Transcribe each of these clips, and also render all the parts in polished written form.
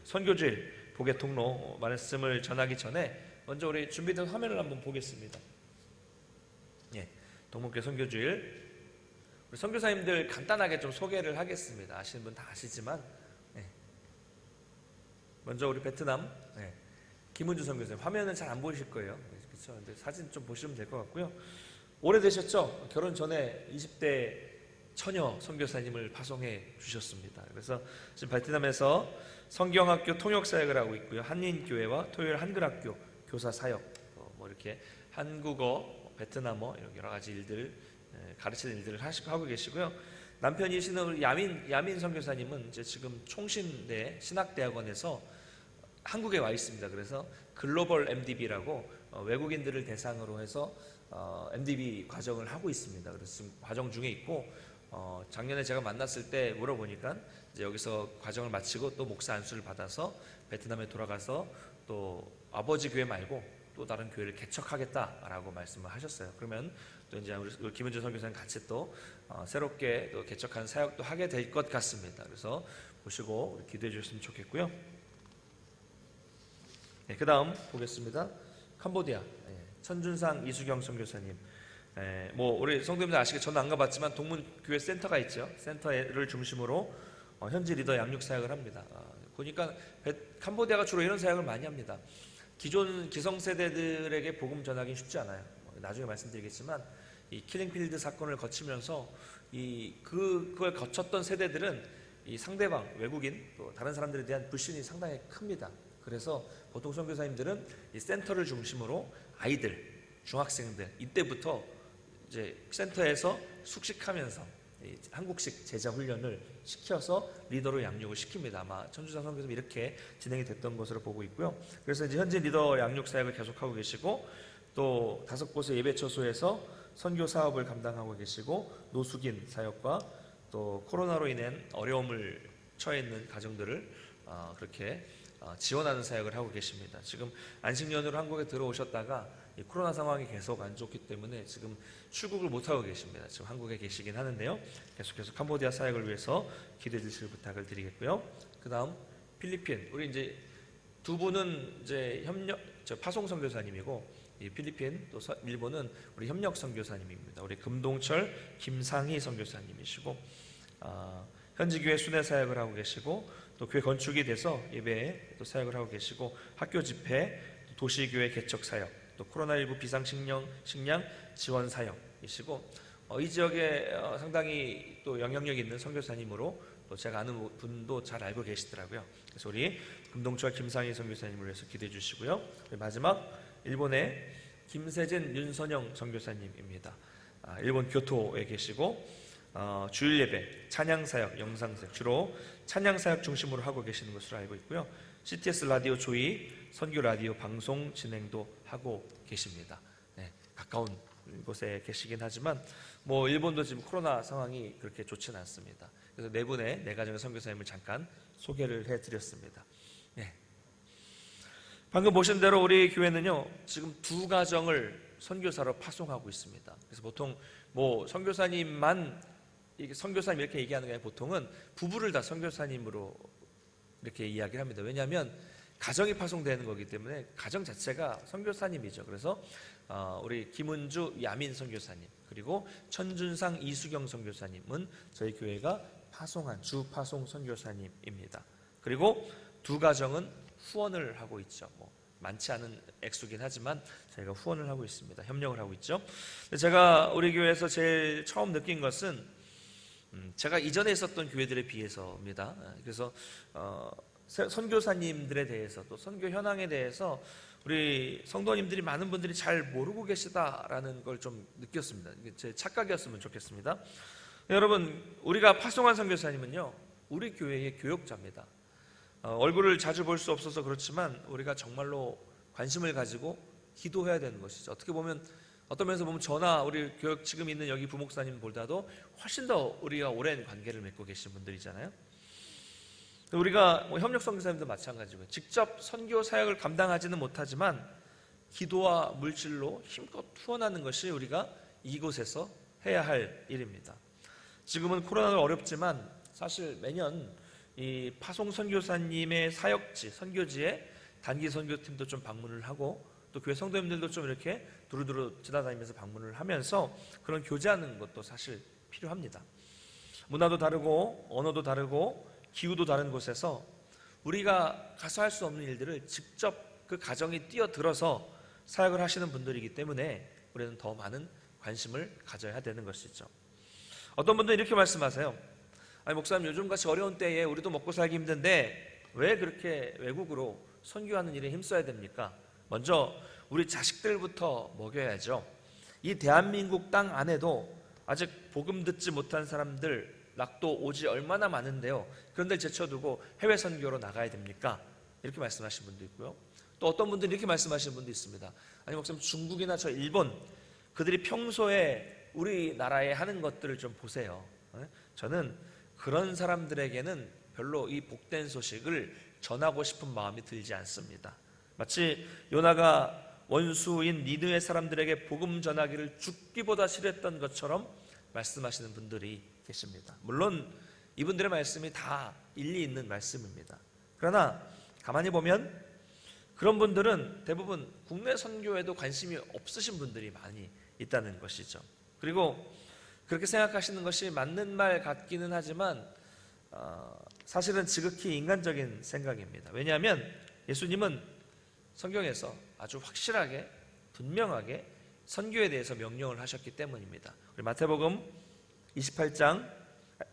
선교주일 복의 통로 말씀을 전하기 전에 먼저 우리 준비된 화면을 한번 보겠습니다. 동문교회 선교주일 우리 선교사님들 간단하게 좀 소개를 하겠습니다. 아시는 분 다 아시지만 먼저 우리 베트남 김은주 선교사님, 화면은 잘 안 보이실 거예요. 그렇죠? 근데 사진 좀 보시면 될 것 같고요. 오래되셨죠? 결혼 전에 20대 처녀 선교사님을 파송해 주셨습니다. 그래서 지금 베트남에서 성경학교 통역사역을 하고 있고요. 한인교회와 토요일 한글학교 교사 사역, 이렇게 한국어, 베트남어 이런 여러 가지 일들 가르치는 일들을 하고 계시고요. 남편이시는 우리 야민 선교사님은 이제 지금 총신대 신학대학원에서 한국에 와 있습니다. 그래서 글로벌 MDB라고 외국인들을 대상으로 해서 MDB 과정을 하고 있습니다. 그래서 지금 과정 중에 있고 작년에 제가 만났을 때 물어보니까 이제 여기서 과정을 마치고 또 목사 안수를 받아서 베트남에 돌아가서 또 아버지 교회 말고 또 다른 교회를 개척하겠다라고 말씀을 하셨어요. 그러면 또 이제 우리 김은주 선교사님 같이 또 새롭게 또 개척한 사역도 하게 될 것 같습니다. 그래서 보시고 기도해 주셨으면 좋겠고요. 그 다음 보겠습니다. 캄보디아 천준상 이수경 선교사님. 우리 성도님들 아시겠죠? 저는 안 가봤지만 동문교회 센터가 있죠. 센터를 중심으로 현지 리더 양육 사역을 합니다. 보니까 캄보디아가 주로 이런 사역을 많이 합니다. 기존 기성세대들에게 복음 전하기 쉽지 않아요. 나중에 말씀드리겠지만 이 킬링필드 사건을 거치면서 그걸 거쳤던 세대들은 이 상대방 외국인 또 다른 사람들에 대한 불신이 상당히 큽니다. 그래서 보통 선교사님들은 이 센터를 중심으로 아이들, 중학생들 이때부터 이제 센터에서 숙식하면서 한국식 제자 훈련을 시켜서 리더로 양육을 시킵니다. 아마 천주상 선교사님 이렇게 진행이 됐던 것으로 보고 있고요. 그래서 이제 현재 리더 양육 사역을 계속하고 계시고 또 5곳의 예배처소에서 선교 사업을 감당하고 계시고 노숙인 사역과 또 코로나로 인한 어려움을 처해 있는 가정들을 그렇게 지원하는 사역을 하고 계십니다. 지금 안식년으로 한국에 들어오셨다가 이 코로나 상황이 계속 안 좋기 때문에 지금 출국을 못하고 계십니다. 지금 한국에 계시긴 하는데요. 계속해서 캄보디아 사역을 위해서 기도해 주실 부탁을 드리겠고요. 그 다음 필리핀, 우리 이제 두 분은 이제 파송 선교사님이고 이 필리핀 또 일본은 우리 협력 선교사님입니다. 우리 금동철 김상희 선교사님이시고 현지 교회 순회 사역을 하고 계시고 또 교회 건축이 돼서 예배에 또 사역을 하고 계시고 학교 집회, 도시교회 개척 사역, 또 코로나19 비상식량 지원 사역이시고 이 지역에 상당히 또 영향력 있는 선교사님으로 또 제가 아는 분도 잘 알고 계시더라고요. 그래서 우리 금동철 김상희 선교사님을 위해서 기도해 주시고요. 마지막 일본의 김세진 윤선영 선교사님입니다. 일본 교토에 계시고 주일 예배, 찬양 사역, 영상 사역 주로 찬양 사역 중심으로 하고 계시는 것으로 알고 있고요. CTS 라디오 조이 선교 라디오 방송 진행도 하고 계십니다. 가까운 곳에 계시긴 하지만 일본도 지금 코로나 상황이 그렇게 좋지는 않습니다. 그래서 네 분의 네 가정의 선교사님을 잠깐 소개를 해드렸습니다. 방금 보신 대로 우리 교회는요 지금 두 가정을 선교사로 파송하고 있습니다. 그래서 보통 선교사님만 선교사님 이렇게 얘기하는 게 아니라 보통은 부부를 다 선교사님으로 이렇게 이야기를 합니다. 왜냐하면 가정이 파송되는 거기 때문에 가정 자체가 선교사님이죠. 그래서 우리 김은주 야민 선교사님 그리고 천준상 이수경 선교사님은 저희 교회가 파송한 주 파송 선교사님입니다. 그리고 두 가정은 후원을 하고 있죠. 많지 않은 액수긴 하지만 저희가 후원을 하고 있습니다. 협력을 하고 있죠. 제가 우리 교회에서 제일 처음 느낀 것은 제가 이전에 있었던 교회들에 비해서입니다. 그래서 선교사님들에 대해서 또 선교 현황에 대해서 우리 성도님들이 많은 분들이 잘 모르고 계시다라는 걸 좀 느꼈습니다. 제 착각이었으면 좋겠습니다. 여러분, 우리가 파송한 선교사님은요 우리 교회의 교역자입니다. 얼굴을 자주 볼 수 없어서 그렇지만 우리가 정말로 관심을 가지고 기도해야 되는 것이죠. 어떻게 보면 어떤 면에서 보면 저나 우리 교역 지금 있는 여기 부목사님보다도 훨씬 더 우리가 오랜 관계를 맺고 계신 분들이잖아요. 우리가 협력 선교사님도 마찬가지고요. 직접 선교 사역을 감당하지는 못하지만 기도와 물질로 힘껏 후원하는 것이 우리가 이곳에서 해야 할 일입니다. 지금은 코로나가 어렵지만 사실 매년 이 파송 선교사님의 사역지, 선교지에 단기 선교팀도 좀 방문을 하고 또 교회 성도님들도 좀 이렇게 두루두루 지나다니면서 방문을 하면서 그런 교제하는 것도 사실 필요합니다. 문화도 다르고 언어도 다르고 기후도 다른 곳에서 우리가 가서 할 수 없는 일들을 직접 그 가정에 뛰어들어서 사역을 하시는 분들이기 때문에 우리는 더 많은 관심을 가져야 되는 것이죠. 어떤 분들은 이렇게 말씀하세요. 아니 목사님, 요즘같이 어려운 때에 우리도 먹고 살기 힘든데 왜 그렇게 외국으로 선교하는 일에 힘써야 됩니까? 먼저 우리 자식들부터 먹여야죠. 이 대한민국 땅 안에도 아직 복음 듣지 못한 사람들 낙도 오지 얼마나 많은데요. 그런데 제쳐두고 해외 선교로 나가야 됩니까? 이렇게 말씀하신 분도 있고요. 또 어떤 분들이 이렇게 말씀하시는 분도 있습니다. 아니 목사님, 중국이나 저 일본 그들이 평소에 우리나라에 하는 것들을 좀 보세요. 저는 그런 사람들에게는 별로 이 복된 소식을 전하고 싶은 마음이 들지 않습니다. 마치 요나가 원수인 니느웨 사람들에게 복음 전하기를 죽기보다 싫어했던 것처럼 말씀하시는 분들이 계십니다. 물론 이분들의 말씀이 다 일리 있는 말씀입니다. 그러나 가만히 보면 그런 분들은 대부분 국내 선교에도 관심이 없으신 분들이 많이 있다는 것이죠. 그리고 그렇게 생각하시는 것이 맞는 말 같기는 하지만 사실은 지극히 인간적인 생각입니다. 왜냐하면 예수님은 성경에서 아주 확실하게 분명하게 선교에 대해서 명령을 하셨기 때문입니다. 우리 마태복음 28장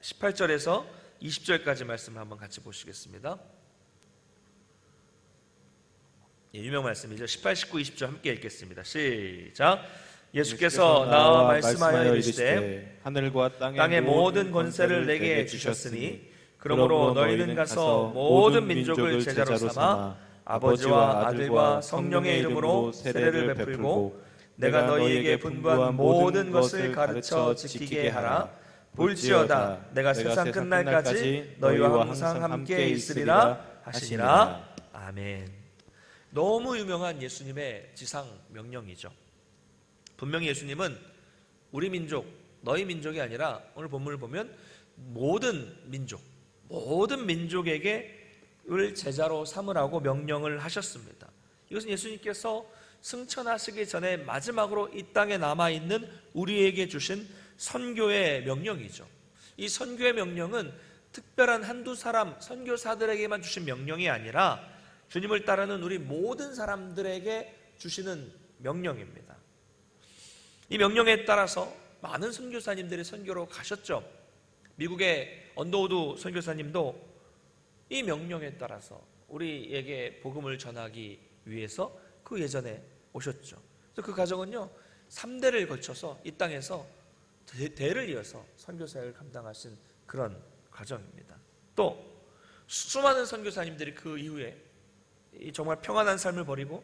18절에서 20절까지 말씀을 한번 같이 보시겠습니다. 유명 말씀이죠. 18, 19, 20절 함께 읽겠습니다. 시작. 예수께서 나와 말씀하여 이르시되 하늘과 땅의 모든 권세를 내게 주셨으니 그러므로 너희는 가서 모든 민족을 제자로 삼아 아버지와 아들과 성령의 이름으로 세례를 베풀고 내가 너희에게 분부한 모든 것을 가르쳐 지키게 하라. 볼지어다 내가 세상 끝날까지 너희와 항상 함께 있으리라 하시니라. 아멘. 너무 유명한 예수님의 지상 명령이죠. 분명히 예수님은 우리 민족, 너희 민족이 아니라 오늘 본문을 보면 모든 민족에게 을 제자로 삼으라고 명령을 하셨습니다. 이것은 예수님께서 승천하시기 전에 마지막으로 이 땅에 남아있는 우리에게 주신 선교의 명령이죠. 이 선교의 명령은 특별한 한두 사람 선교사들에게만 주신 명령이 아니라 주님을 따르는 우리 모든 사람들에게 주시는 명령입니다. 이 명령에 따라서 많은 선교사님들이 선교로 가셨죠. 미국의 언더우드 선교사님도 이 명령에 따라서 우리에게 복음을 전하기 위해서 그 예전에 오셨죠. 그래서 그 가정은요 3대를 거쳐서 이 땅에서 대를 이어서 선교사를 감당하신 그런 가정입니다. 또 수많은 선교사님들이 그 이후에 정말 평안한 삶을 버리고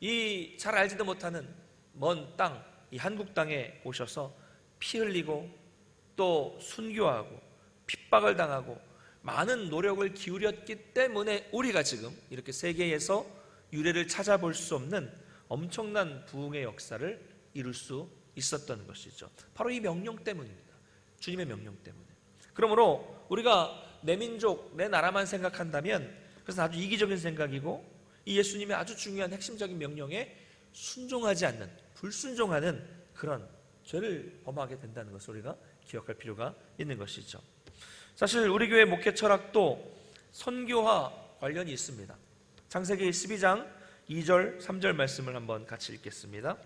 이 잘 알지도 못하는 먼 땅, 이 한국 땅에 오셔서 피 흘리고 또 순교하고 핍박을 당하고 많은 노력을 기울였기 때문에 우리가 지금 이렇게 세계에서 유래를 찾아볼 수 없는 엄청난 부흥의 역사를 이룰 수 있었던 것이죠. 바로 이 명령 때문입니다. 주님의 명령 때문에. 그러므로 우리가 내 민족, 내 나라만 생각한다면 그것은 아주 이기적인 생각이고 이 예수님의 아주 중요한 핵심적인 명령에 순종하지 않는, 불순종하는 그런 죄를 범하게 된다는 것을 우리가 기억할 필요가 있는 것이죠. 사실 우리 교회 목회 철학도 선교와 관련이 있습니다. 창세기 12장 2절 3절 말씀을 한번 같이 읽겠습니다.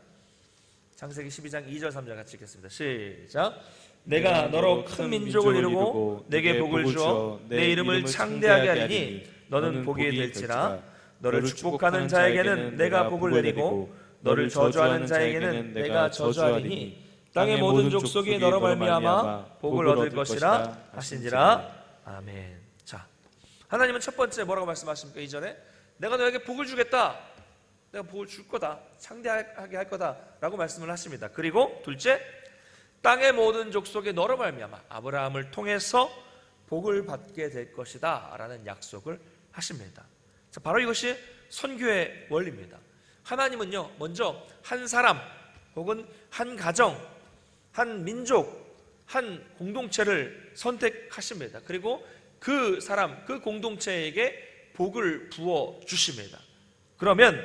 창세기 12장 2절 3절 같이 읽겠습니다. 시작. 내가 너로 큰 민족을 이루고 내게 복을 주어 내 이름을 창대하게 하리니 너는 복이 될지라. 너를 축복하는 자에게는 내가 복을 내리고 너를 저주하는 자에게는 내가 저주하리니 땅의 모든 족속이 너로 말미암아 복을 얻을 것이라 하신지라. 아멘. 자, 하나님은 첫 번째 뭐라고 말씀하십니까? 이전에 내가 너에게 복을 주겠다, 내가 복을 줄 거다, 창대하게 할 거다라고 말씀을 하십니다. 그리고 둘째, 땅의 모든 족속이 너로 말미암아 아브라함을 통해서 복을 받게 될 것이다 라는 약속을 하십니다. 자, 바로 이것이 선교의 원리입니다. 하나님은요 먼저 한 사람 혹은 한 가정, 한 민족, 한 공동체를 선택하십니다. 그리고 그 사람, 그 공동체에게 복을 부어 주십니다. 그러면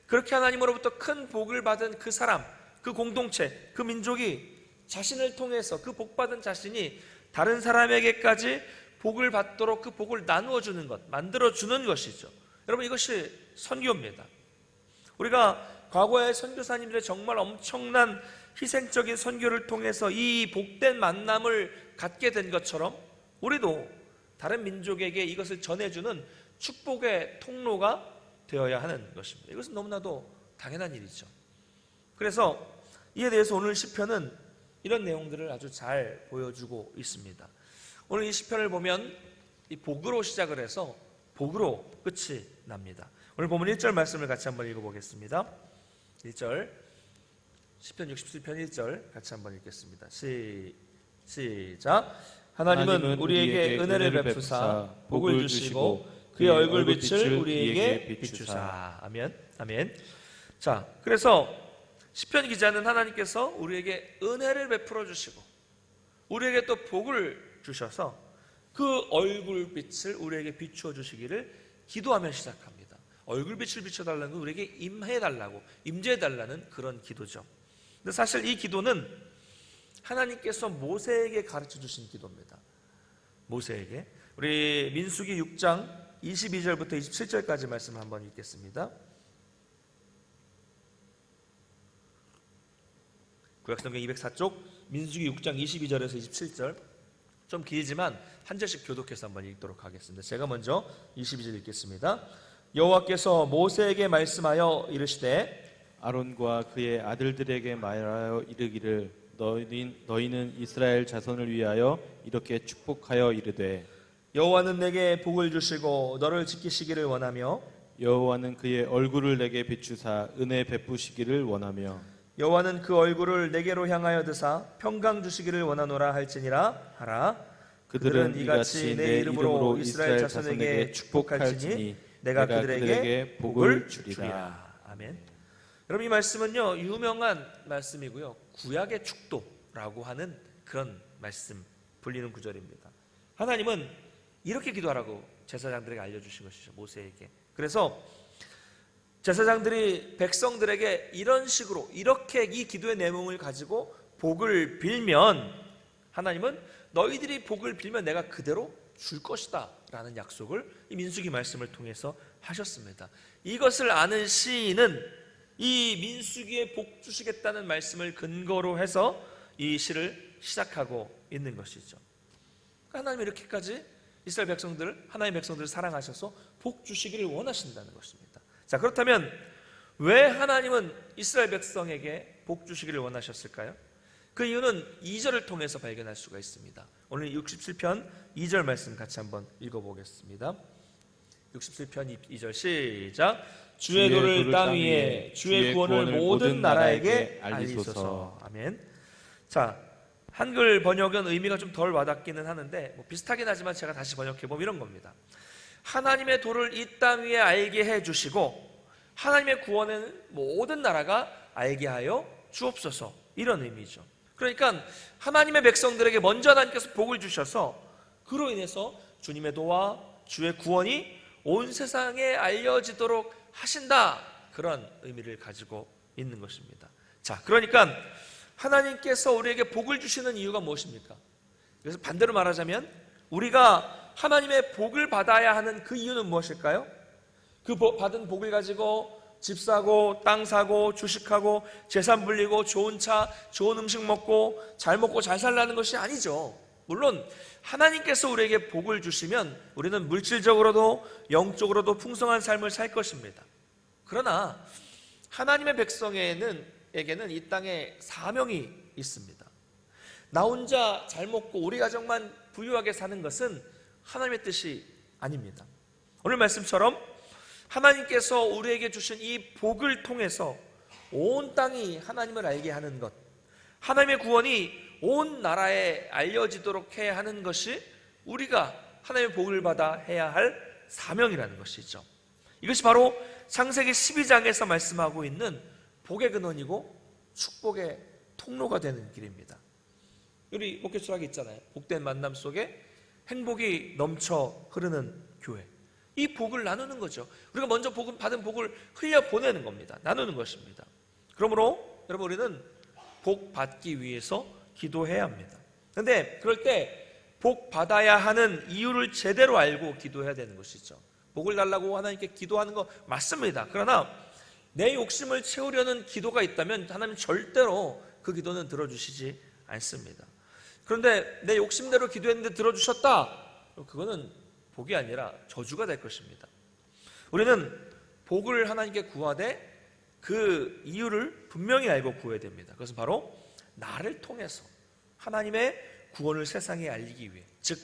그렇게 하나님으로부터 큰 복을 받은 그 사람, 그 공동체, 그 민족이 자신을 통해서 그 복받은 자신이 다른 사람에게까지 복을 받도록 그 복을 나누어 주는 것, 만들어 주는 것이죠. 여러분, 이것이 선교입니다. 우리가 과거의 선교사님들의 정말 엄청난 희생적인 선교를 통해서 이 복된 만남을 갖게 된 것처럼 우리도 다른 민족에게 이것을 전해주는 축복의 통로가 되어야 하는 것입니다. 이것은 너무나도 당연한 일이죠. 그래서 이에 대해서 오늘 시편은 이런 내용들을 아주 잘 보여주고 있습니다. 오늘 이 시편을 보면 이 복으로 시작을 해서 복으로 끝이 납니다. 오늘 보면 1절 말씀을 같이 한번 읽어보겠습니다. 1절, 시편 67편 1절 같이 한번 읽겠습니다. 시작. 하나님은 우리에게 은혜를 베푸사 복을 주시고 그의 얼굴빛을 우리에게 비추사. 아멘. 아멘. 자, 그래서 시편 기자는 하나님께서 우리에게 은혜를 베풀어 주시고 우리에게 또 복을 주셔서 그 얼굴빛을 우리에게 비추어 주시기를 기도하며 시작합니다. 얼굴빛을 비춰달라는 건 우리에게 임해달라고, 임재해달라는 그런 기도죠. 근데 사실 이 기도는 하나님께서 모세에게 가르쳐 주신 기도입니다. 모세에게. 우리 민수기 6장 22절부터 27절까지 말씀 한번 읽겠습니다. 구약성경 204쪽 민수기 6장 22절에서 27절, 좀 길지만 한 절씩 교독해서 한번 읽도록 하겠습니다. 제가 먼저 22절 읽겠습니다. 여호와께서 모세에게 말씀하여 이르시되 아론과 그의 아들들에게 말하여 이르기를 너희는 이스라엘 자손을 위하여 이렇게 축복하여 이르되 여호와는 내게 복을 주시고 너를 지키시기를 원하며 여호와는 그의 얼굴을 내게 비추사 은혜 베푸시기를 원하며 여호와는 그 얼굴을 내게로 향하여 드사 평강 주시기를 원하노라 할지니라 하라. 그들은 이같이 내 이름으로 이스라엘 자손에게 축복할지니 내가 그들에게 복을 주리라. 아멘. 여러분, 이 말씀은요 유명한 말씀이고요, 구약의 축도라고 하는 그런 말씀 불리는 구절입니다. 하나님은 이렇게 기도하라고 제사장들에게 알려주신 것이죠, 모세에게. 그래서 제사장들이 백성들에게 이런 식으로 이렇게 이 기도의 내용을 가지고 복을 빌면 하나님은 너희들이 복을 빌면 내가 그대로 줄 것이다 라는 약속을 이 민수기 말씀을 통해서 하셨습니다. 이것을 아는 시인은 이 민수기에 복 주시겠다는 말씀을 근거로 해서 이 시를 시작하고 있는 것이죠. 하나님이 이렇게까지 이스라엘 백성들을, 하나님의 백성들을 사랑하셔서 복 주시기를 원하신다는 것입니다. 자, 그렇다면 왜 하나님은 이스라엘 백성에게 복 주시기를 원하셨을까요? 그 이유는 2절을 통해서 발견할 수가 있습니다. 오늘 67편 2절 말씀 같이 한번 읽어보겠습니다. 67편 2절 시작. 주의 도를 땅 위에 주의 구원을 모든 나라에게 알리소서. 아멘. 자, 한글 번역은 의미가 좀 덜 와닿기는 하는데 비슷하긴 하지만 제가 다시 번역해보면 이런 겁니다. 하나님의 도를 이 땅 위에 알게 해주시고 하나님의 구원은 모든 나라가 알게 하여 주옵소서, 이런 의미죠. 그러니까 하나님의 백성들에게 먼저 하나님께서 복을 주셔서 그로 인해서 주님의 도와 주의 구원이 온 세상에 알려지도록 하신다, 그런 의미를 가지고 있는 것입니다. 자, 그러니까 하나님께서 우리에게 복을 주시는 이유가 무엇입니까? 그래서 반대로 말하자면 우리가 하나님의 복을 받아야 하는 그 이유는 무엇일까요? 그 받은 복을 가지고 집 사고 땅 사고 주식하고 재산 불리고 좋은 차 좋은 음식 먹고 잘 먹고 잘 살라는 것이 아니죠. 물론 하나님께서 우리에게 복을 주시면 우리는 물질적으로도 영적으로도 풍성한 삶을 살 것입니다. 그러나 하나님의 백성에게는 이 땅에 사명이 있습니다. 나 혼자 잘 먹고 우리 가정만 부유하게 사는 것은 하나님의 뜻이 아닙니다. 오늘 말씀처럼 하나님께서 우리에게 주신 이 복을 통해서 온 땅이 하나님을 알게 하는 것, 하나님의 구원이 온 나라에 알려지도록 해야 하는 것이 우리가 하나님의 복을 받아 해야 할 사명이라는 것이죠. 이것이 바로 창세기 12장에서 말씀하고 있는 복의 근원이고 축복의 통로가 되는 길입니다. 우리 목회 수학이 있잖아요. 복된 만남 속에 행복이 넘쳐 흐르는 교회. 이 복을 나누는 거죠. 우리가 먼저 받은 복을 흘려보내는 겁니다. 나누는 것입니다. 그러므로 여러분, 우리는 복 받기 위해서 기도해야 합니다. 그런데 그럴 때 복 받아야 하는 이유를 제대로 알고 기도해야 되는 것이죠. 복을 달라고 하나님께 기도하는 거 맞습니다. 그러나 내 욕심을 채우려는 기도가 있다면 하나님 절대로 그 기도는 들어주시지 않습니다. 그런데 내 욕심대로 기도했는데 들어주셨다, 그거는 복이 아니라 저주가 될 것입니다. 우리는 복을 하나님께 구하되 그 이유를 분명히 알고 구해야 됩니다. 그것은 바로 나를 통해서 하나님의 구원을 세상에 알리기 위해, 즉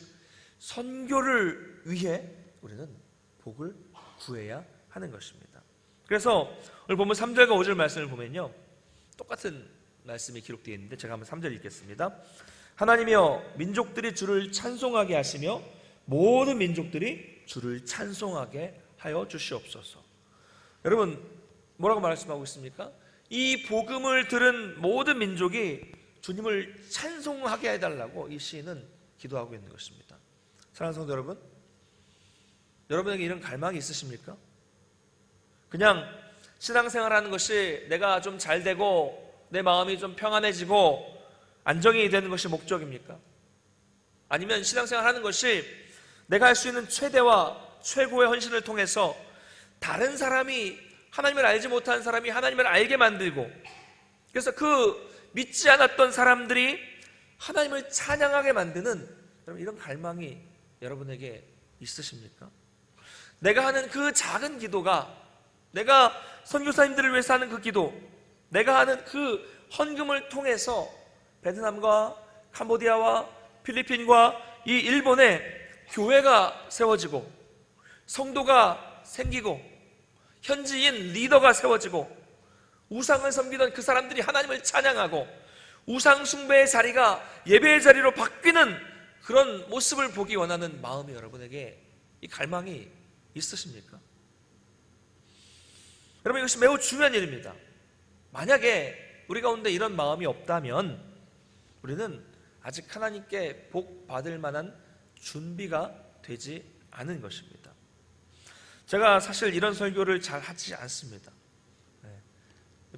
선교를 위해 우리는 복을 구해야 하는 것입니다. 그래서 오늘 본문 3절과 5절 말씀을 보면요, 똑같은 말씀이 기록되어 있는데 제가 한번 3절 읽겠습니다. 하나님이여, 민족들이 주를 찬송하게 하시며 모든 민족들이 주를 찬송하게 하여 주시옵소서. 여러분, 뭐라고 말씀하고 있습니까? 이 복음을 들은 모든 민족이 주님을 찬송하게 해달라고 이 시인은 기도하고 있는 것입니다. 사랑하는 성도 여러분, 여러분에게 이런 갈망이 있으십니까? 그냥 신앙생활하는 것이 내가 좀 잘 되고 내 마음이 좀 평안해지고 안정이 되는 것이 목적입니까? 아니면 신앙생활하는 것이 내가 할 수 있는 최대와 최고의 헌신을 통해서 다른 사람이, 하나님을 알지 못하는 사람이 하나님을 알게 만들고, 그래서 그 믿지 않았던 사람들이 하나님을 찬양하게 만드는, 여러분, 이런 갈망이 여러분에게 있으십니까? 내가 하는 그 작은 기도가, 내가 선교사님들을 위해서 하는 그 기도, 내가 하는 그 헌금을 통해서 베트남과 캄보디아와 필리핀과 이 일본에 교회가 세워지고 성도가 생기고 현지인 리더가 세워지고 우상을 섬기던 그 사람들이 하나님을 찬양하고 우상 숭배의 자리가 예배의 자리로 바뀌는 그런 모습을 보기 원하는 마음이 여러분에게, 이 갈망이 있으십니까? 여러분, 이것이 매우 중요한 일입니다. 만약에 우리 가운데 이런 마음이 없다면 우리는 아직 하나님께 복 받을 만한 준비가 되지 않은 것입니다. 제가 사실 이런 설교를 잘 하지 않습니다.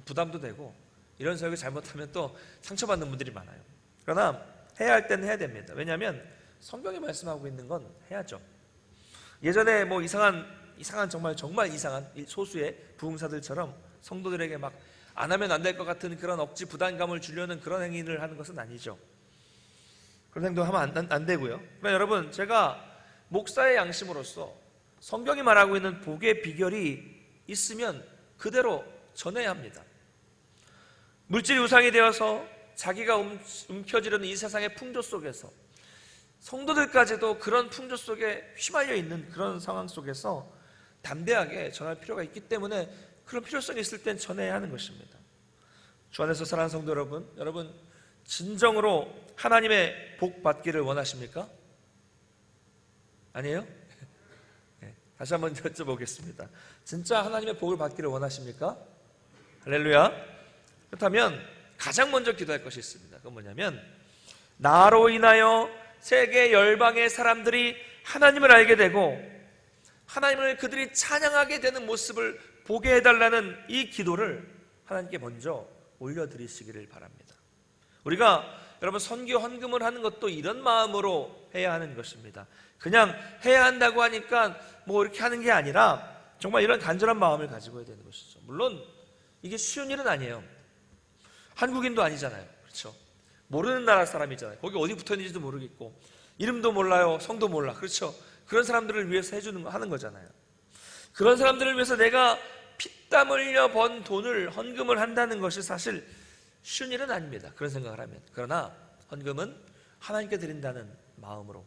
부담도 되고 이런 설교 잘못하면 또 상처받는 분들이 많아요. 그러나 해야 할 때는 해야 됩니다. 왜냐하면 성경이 말씀하고 있는 건 해야죠. 예전에 뭐 이상한 정말 이상한 소수의 부흥사들처럼 성도들에게 막 안 하면 안 될 것 같은 그런 억지 부담감을 주려는 그런 행위를 하는 것은 아니죠. 그런 행동하면 안 되고요. 그러나 여러분, 제가 목사의 양심으로서 성경이 말하고 있는 복의 비결이 있으면 그대로 전해야 합니다. 물질이 우상이 되어서 자기가 움켜쥐려는 이 세상의 풍조 속에서 성도들까지도 그런 풍조 속에 휘말려 있는 그런 상황 속에서 담대하게 전할 필요가 있기 때문에 그런 필요성이 있을 땐 전해야 하는 것입니다. 주 안에서 사랑하는 성도 여러분 진정으로 하나님의 복 받기를 원하십니까? 아니에요? 네, 다시 한번 여쭤보겠습니다. 진짜 하나님의 복을 받기를 원하십니까? 할렐루야. 그렇다면 가장 먼저 기도할 것이 있습니다. 그건 뭐냐면, 나로 인하여 세계 열방의 사람들이 하나님을 알게 되고 하나님을 그들이 찬양하게 되는 모습을 보게 해달라는 이 기도를 하나님께 먼저 올려드리시기를 바랍니다. 우리가 여러분 선교 헌금을 하는 것도 이런 마음으로 해야 하는 것입니다. 그냥 해야 한다고 하니까 뭐 이렇게 하는 게 아니라 정말 이런 간절한 마음을 가지고 해야 되는 것이죠. 물론 이게 쉬운 일은 아니에요. 한국인도 아니잖아요. 그렇죠? 모르는 나라 사람이잖아요. 거기 어디 붙어있는지도 모르겠고 이름도 몰라요. 성도 몰라. 그렇죠? 그런 사람들을 위해서 하는 거잖아요. 그런 사람들을 위해서 내가 피땀 흘려 번 돈을 헌금을 한다는 것이 사실 쉬운 일은 아닙니다. 그런 생각을 하면. 그러나 헌금은 하나님께 드린다는 마음으로,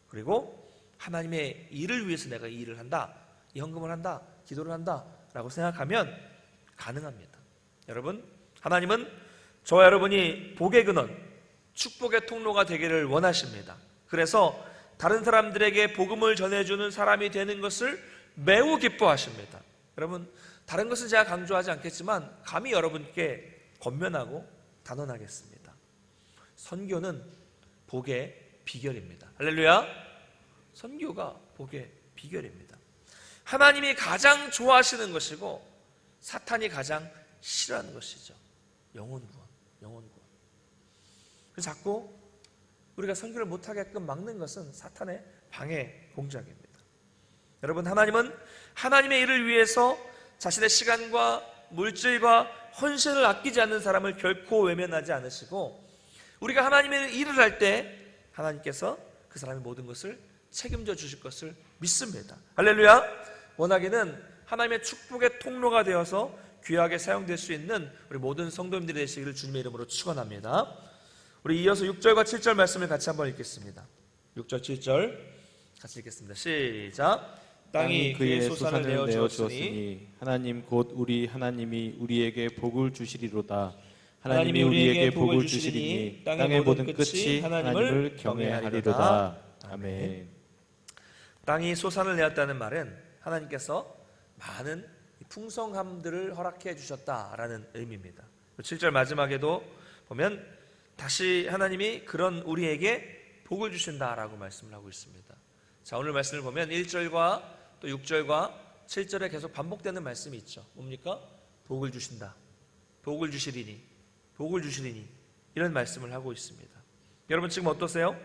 그리고 하나님의 일을 위해서 내가 이 일을 한다, 이 헌금을 한다, 기도를 한다 라고 생각하면 가능합니다. 여러분, 하나님은 저와 여러분이 복의 근원, 축복의 통로가 되기를 원하십니다. 그래서 다른 사람들에게 복음을 전해주는 사람이 되는 것을 매우 기뻐하십니다. 여러분, 다른 것은 제가 강조하지 않겠지만 감히 여러분께 권면하고 단언하겠습니다. 선교는 복의 비결입니다. 할렐루야. 선교가 복의 비결입니다. 하나님이 가장 좋아하시는 것이고 사탄이 가장 싫어하는 것이죠. 영혼 구원. 그래서 자꾸 우리가 선교를 못하게끔 막는 것은 사탄의 방해 공작입니다. 여러분, 하나님은 하나님의 일을 위해서 자신의 시간과 물질과 헌신을 아끼지 않는 사람을 결코 외면하지 않으시고, 우리가 하나님의 일을 할 때 하나님께서 그 사람의 모든 것을 책임져 주실 것을 믿습니다. 할렐루야. 원하기는 하나님의 축복의 통로가 되어서 귀하게 사용될 수 있는 우리 모든 성도님들이 되시기를 주님의 이름으로 축원합니다. 우리 이어서 6절과 7절 말씀을 같이 한번 읽겠습니다. 6절 7절 같이 읽겠습니다. 시작. 땅이 그의 소산을 내어 주었으니 하나님 곧 우리 하나님이 우리에게 복을 주시리로다. 하나님이 우리에게 복을 주시리니 땅의 모든 끝이 하나님을 경외하리로다. 아멘. 땅이 소산을 내었다는 말은 하나님께서 많은 풍성함들을 허락해 주셨다라는 의미입니다. 7절 마지막에도 보면 다시 하나님이 그런 우리에게 복을 주신다라고 말씀을 하고 있습니다. 자, 오늘 말씀을 보면 1절과 또 6절과 7절에 계속 반복되는 말씀이 있죠. 뭡니까? 복을 주신다, 복을 주시리니, 복을 주시리니, 이런 말씀을 하고 있습니다. 여러분 지금 어떠세요?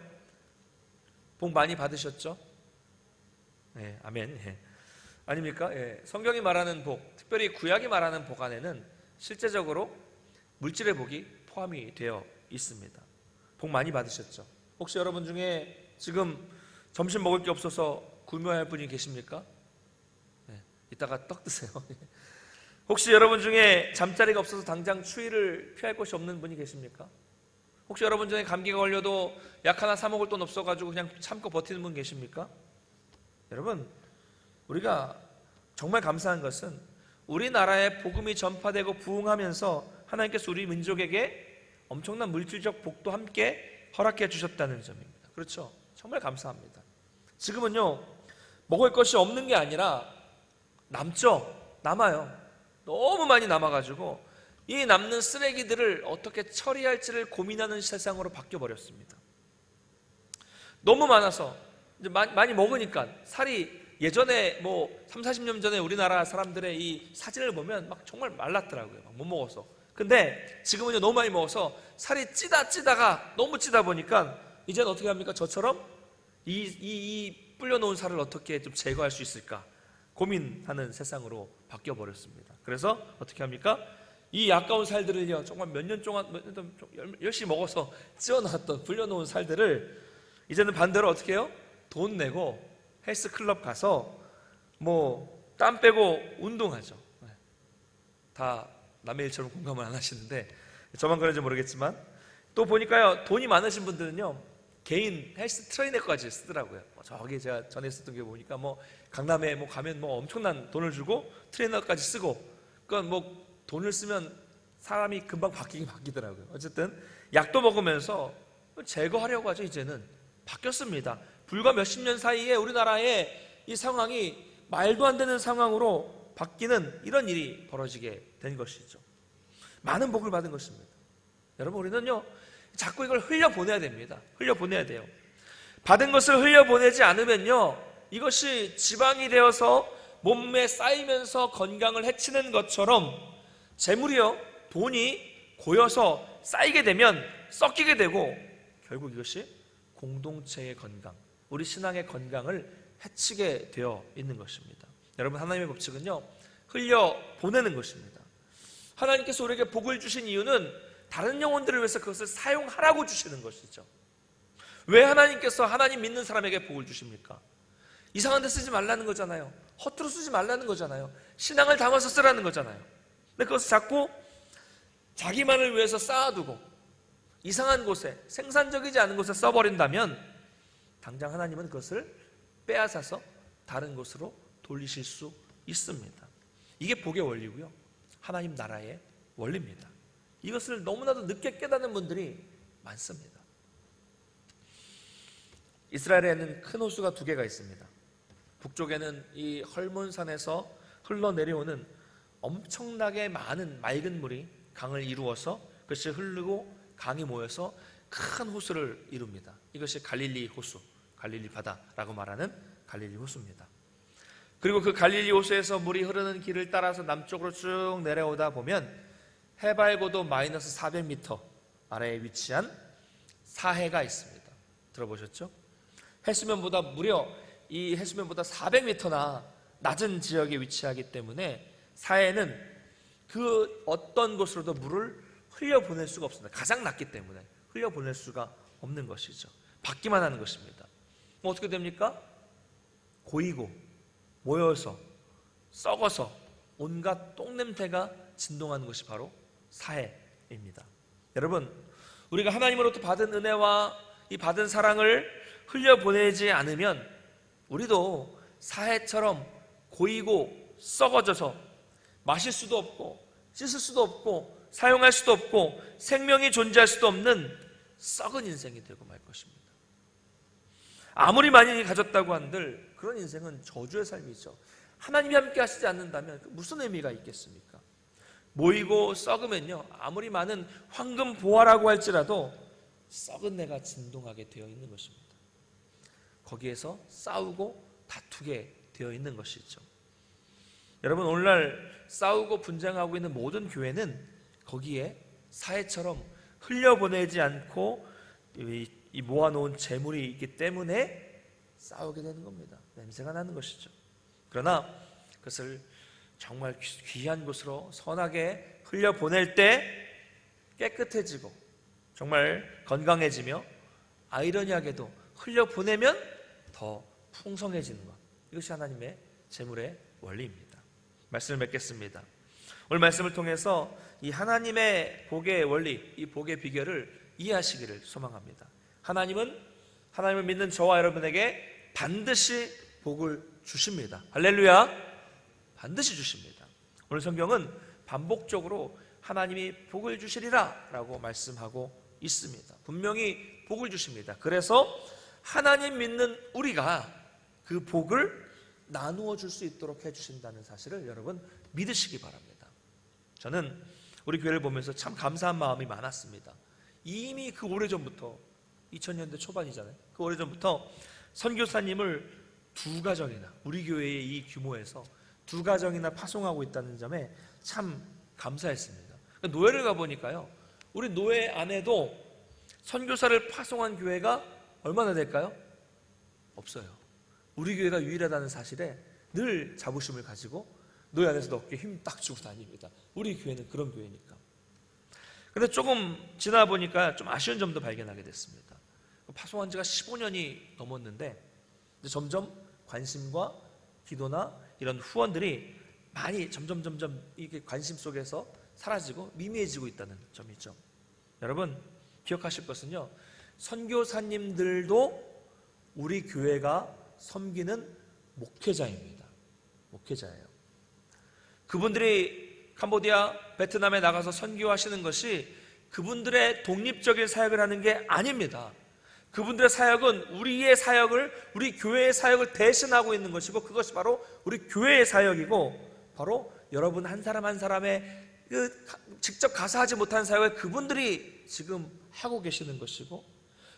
복 많이 받으셨죠? 네, 아멘. 네. 아닙니까? 예, 성경이 말하는 복, 특별히 구약이 말하는 복 안에는 실제적으로 물질의 복이 포함이 되어 있습니다. 복 많이 받으셨죠? 혹시 여러분 중에 지금 점심 먹을 게 없어서 굶어야 할 분이 계십니까? 네, 이따가 떡 드세요. 혹시 여러분 중에 잠자리가 없어서 당장 추위를 피할 곳이 없는 분이 계십니까? 혹시 여러분 중에 감기가 걸려도 약 하나 사 먹을 돈 없어가지고 그냥 참고 버티는 분 계십니까? 여러분, 우리가 정말 감사한 것은 우리나라에 복음이 전파되고 부흥하면서 하나님께서 우리 민족에게 엄청난 물질적 복도 함께 허락해 주셨다는 점입니다. 그렇죠? 정말 감사합니다. 지금은요, 먹을 것이 없는 게 아니라 남죠. 남아요. 너무 많이 남아가지고 이 남는 쓰레기들을 어떻게 처리할지를 고민하는 세상으로 바뀌어버렸습니다. 너무 많아서 이제 많이 먹으니까 살이, 예전에 뭐 3, 40년 전에 우리나라 사람들의 이 사진을 보면 막 정말 말랐더라고요. 막 못 먹어서. 근데 지금은요, 너무 많이 먹어서 살이 찌다가 너무 찌다 보니까 이제는 어떻게 합니까? 저처럼 이 불려놓은 살을 어떻게 좀 제거할 수 있을까 고민하는 세상으로 바뀌어버렸습니다. 그래서 어떻게 합니까? 이 아까운 살들을요, 정말 몇 년 동안 열심히 먹어서 찌어놨던 불려놓은 살들을 이제는 반대로 어떻게 해요? 돈 내고 헬스클럽 가서 뭐 땀 빼고 운동하죠. 다 남의 일처럼 공감을 안 하시는데 저만 그런지 모르겠지만, 또 보니까요, 돈이 많으신 분들은요 개인 헬스 트레이너까지 쓰더라고요. 저기 제가 전에 썼던 게 보니까 뭐 강남에 뭐 가면 뭐 엄청난 돈을 주고 트레이너까지 쓰고, 그러니까 뭐 돈을 쓰면 사람이 금방 바뀌긴 바뀌더라고요. 어쨌든 약도 먹으면서 제거하려고 하죠. 이제는 바뀌었습니다. 불과 몇십 년 사이에 우리나라의 이 상황이 말도 안 되는 상황으로 바뀌는 이런 일이 벌어지게 된 것이죠. 많은 복을 받은 것입니다. 여러분, 우리는요 자꾸 이걸 흘려보내야 됩니다. 흘려보내야 돼요. 받은 것을 흘려보내지 않으면요, 이것이 지방이 되어서 몸에 쌓이면서 건강을 해치는 것처럼 재물이요, 돈이 고여서 쌓이게 되면 썩기게 되고 결국 이것이 공동체의 건강, 우리 신앙의 건강을 해치게 되어 있는 것입니다. 여러분, 하나님의 법칙은요 흘려보내는 것입니다. 하나님께서 우리에게 복을 주신 이유는 다른 영혼들을 위해서 그것을 사용하라고 주시는 것이죠. 왜 하나님께서 하나님 믿는 사람에게 복을 주십니까? 이상한 데 쓰지 말라는 거잖아요. 허투루 쓰지 말라는 거잖아요. 신앙을 담아서 쓰라는 거잖아요. 근데 그것을 자꾸 자기만을 위해서 쌓아두고 이상한 곳에, 생산적이지 않은 곳에 써버린다면 당장 하나님은 그것을 빼앗아서 다른 곳으로 돌리실 수 있습니다. 이게 복의 원리고요, 하나님 나라의 원리입니다. 이것을 너무나도 늦게 깨닫는 분들이 많습니다. 이스라엘에는 큰 호수가 두 개가 있습니다. 북쪽에는 이 헐몬산에서 흘러내려오는 엄청나게 많은 맑은 물이 강을 이루어서 그것이 흐르고 강이 모여서 큰 호수를 이룹니다. 이것이 갈릴리 호수, 갈릴리 바다라고 말하는 갈릴리 호수입니다. 그리고 그 갈릴리 호수에서 물이 흐르는 길을 따라서 남쪽으로 쭉 내려오다 보면 해발고도 마이너스 400m 아래에 위치한 사해가 있습니다. 들어보셨죠? 해수면보다 무려 이 해수면보다 400m나 낮은 지역에 위치하기 때문에 사해는 그 어떤 곳으로도 물을 흘려보낼 수가 없습니다. 가장 낮기 때문에 흘려보낼 수가 없는 것이죠. 받기만 하는 것입니다. 뭐 어떻게 됩니까? 고이고 모여서 썩어서 온갖 똥냄새가 진동하는 것이 바로 사해입니다. 여러분, 우리가 하나님으로부터 받은 은혜와 이 받은 사랑을 흘려보내지 않으면 우리도 사해처럼 고이고 썩어져서 마실 수도 없고 씻을 수도 없고 사용할 수도 없고 생명이 존재할 수도 없는 썩은 인생이 되고 말 것입니다. 아무리 많이 가졌다고 한들 그런 인생은 저주의 삶이죠. 하나님이 함께 하시지 않는다면 무슨 의미가 있겠습니까? 모이고 썩으면요, 아무리 많은 황금 보화라고 할지라도 썩은 내가 진동하게 되어 있는 것입니다. 거기에서 싸우고 다투게 되어 있는 것이죠. 여러분, 오늘날 싸우고 분쟁하고 있는 모든 교회는 거기에 사해처럼 흘려보내지 않고 이 모아놓은 재물이 있기 때문에 싸우게 되는 겁니다. 냄새가 나는 것이죠. 그러나 그것을 정말 귀한 곳으로 선하게 흘려보낼 때 깨끗해지고 정말 건강해지며 아이러니하게도 흘려보내면 더 풍성해지는 것, 이것이 하나님의 재물의 원리입니다. 말씀을 맺겠습니다. 오늘 말씀을 통해서 이 하나님의 복의 원리, 이 복의 비결을 이해하시기를 소망합니다. 하나님을 믿는 저와 여러분에게 반드시 복을 주십니다. 할렐루야! 반드시 주십니다. 오늘 성경은 반복적으로 하나님이 복을 주시리라 라고 말씀하고 있습니다. 분명히 복을 주십니다. 그래서 하나님 믿는 우리가 그 복을 나누어 줄 수 있도록 해주신다는 사실을 여러분 믿으시기 바랍니다. 저는 우리 교회를 보면서 참 감사한 마음이 많았습니다. 이미 그 오래전부터 2000년대 초반이잖아요. 그 오래전부터 선교사님을 2가정이나 우리 교회의 이 규모에서 2가정이나 파송하고 있다는 점에 참 감사했습니다. 노예를 가보니까요, 우리 노예 안에도 선교사를 파송한 교회가 얼마나 될까요? 없어요. 우리 교회가 유일하다는 사실에 늘 자부심을 가지고 노예 안에서도 어깨에 힘 딱 주고 다닙니다. 우리 교회는 그런 교회니까. 근데 조금 지나 보니까 좀 아쉬운 점도 발견하게 됐습니다. 파송한 지가 15년이 넘었는데 점점 관심과 기도나 이런 후원들이 많이 점점 이게 관심 속에서 사라지고 미미해지고 있다는 점이죠. 여러분 기억하실 것은요, 선교사님들도 우리 교회가 섬기는 목회자입니다. 목회자예요. 그분들이 캄보디아, 베트남에 나가서 선교하시는 것이 그분들의 독립적인 사역을 하는 게 아닙니다. 그분들의 사역은 우리의 사역을, 우리 교회의 사역을 대신하고 있는 것이고, 그것이 바로 우리 교회의 사역이고, 바로 여러분 한 사람 한 사람의 직접 가서 하지 못한 사역을 그분들이 지금 하고 계시는 것이고,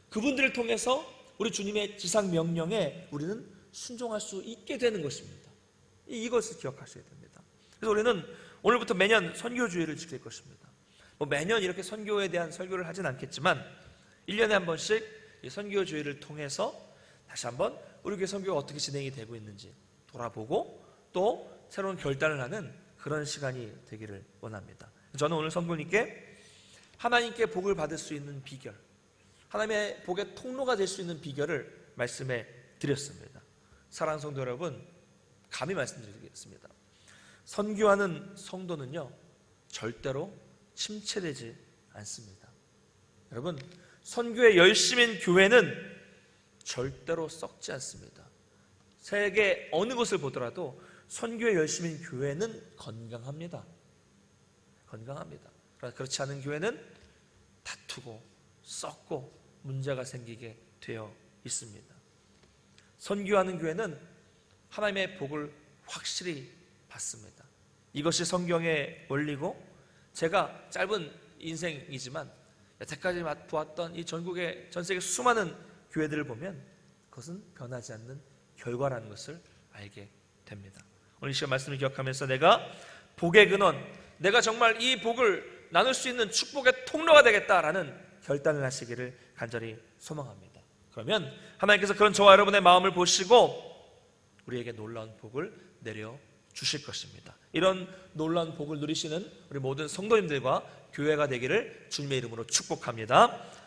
그분들을 통해서 우리 주님의 지상 명령에 우리는 순종할 수 있게 되는 것입니다. 이것을 기억하셔야 됩니다. 그래서 우리는 오늘부터 매년 선교주의를 지킬 것입니다. 매년 이렇게 선교에 대한 설교를 하진 않겠지만 1년에 한 번씩 이 선교주의를 통해서 다시 한번 우리 교회 선교가 어떻게 진행이 되고 있는지 돌아보고 또 새로운 결단을 하는 그런 시간이 되기를 원합니다. 저는 오늘 성도님께 하나님께 복을 받을 수 있는 비결, 하나님의 복의 통로가 될 수 있는 비결을 말씀해 드렸습니다. 사랑하는 성도 여러분, 감히 말씀드리겠습니다. 선교하는 성도는요, 절대로 침체되지 않습니다. 여러분, 선교에 열심인 교회는 절대로 썩지 않습니다. 세계 어느 곳을 보더라도 선교에 열심인 교회는 건강합니다. 건강합니다. 그렇지 않은 교회는 다투고 썩고 문제가 생기게 되어 있습니다. 선교하는 교회는 하나님의 복을 확실히 받습니다. 이것이 성경의 원리고, 제가 짧은 인생이지만 여태까지 보았던 이 전국의 전 세계 수많은 교회들을 보면 그것은 변하지 않는 결과라는 것을 알게 됩니다. 오늘 이 시간 말씀을 기억하면서 내가 복의 근원, 내가 정말 이 복을 나눌 수 있는 축복의 통로가 되겠다라는 결단을 하시기를 간절히 소망합니다. 그러면 하나님께서 그런 저와 여러분의 마음을 보시고 우리에게 놀라운 복을 내려 주실 것입니다. 이런 놀라운 복을 누리시는 우리 모든 성도님들과 교회가 되기를 주님의 이름으로 축복합니다.